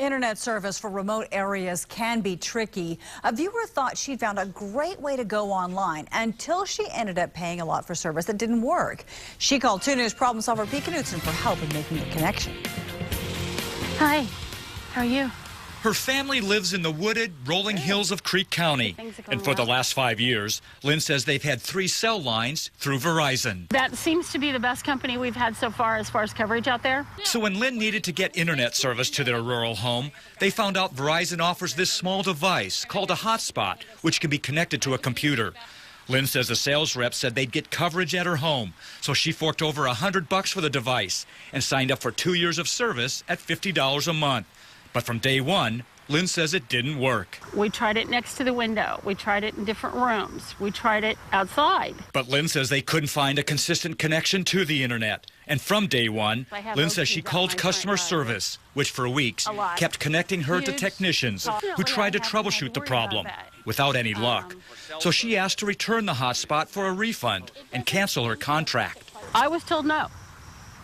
Internet service for remote areas can be tricky. A viewer thought she'd found a great way to go online until she ended up paying a lot for service that didn't work. She called 2 News problem solver Pete Knutson for help in making the connection. Hi, how are you? Her family lives in the wooded, rolling hills of Creek County. And for the last 5 years, Lynn says they've had 3 cell lines through Verizon. That seems to be the best company we've had so far as coverage out there. So when Lynn needed to get internet service to their rural home, they found out Verizon offers this small device called a hotspot, which can be connected to a computer. Lynn says the sales rep said they'd get coverage at her home, so she forked over $100 for the device and signed up for 2 years of service at $50 a month. But from day one, Lynn says it didn't work. We tried it next to the window. We tried it in different rooms. We tried it outside. But Lynn says they couldn't find a consistent connection to the internet. And from day one, Lynn says she called customer service, which for weeks kept connecting her to technicians who tried to troubleshoot the problem without any luck. So she asked to return the hotspot for a refund and cancel her contract. I was told no,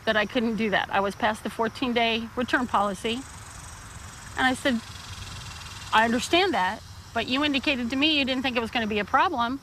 that I couldn't do that. I was past the 14-day return policy. And I said, I understand that, but you indicated to me you didn't think it was going to be a problem.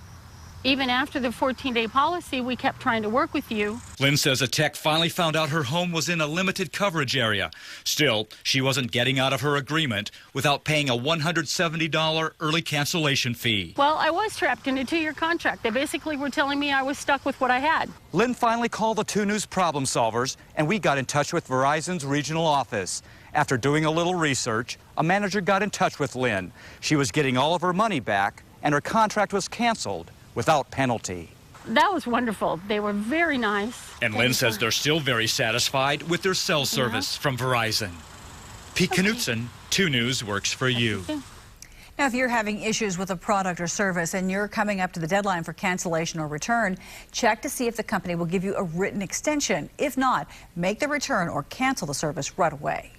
Even after the 14-day policy, we kept trying to work with you. Lynn says a tech finally found out her home was in a limited coverage area. Still, she wasn't getting out of her agreement without paying a $170 early cancellation fee. Well, I was trapped in a 2-year contract. They basically were telling me I was stuck with what I had. Lynn finally called the 2 News problem solvers, and we got in touch with Verizon's regional office. After doing a little research, a manager got in touch with Lynn. She was getting all of her money back, and her contract was canceled without penalty. That was wonderful. They were very nice. And Lynn says they're still very satisfied with their cell service from Verizon. Pete Knutson, 2 News works for you. Now, if you're having issues with a product or service and you're coming up to the deadline for cancellation or return, check to see if the company will give you a written extension. If not, make the return or cancel the service right away.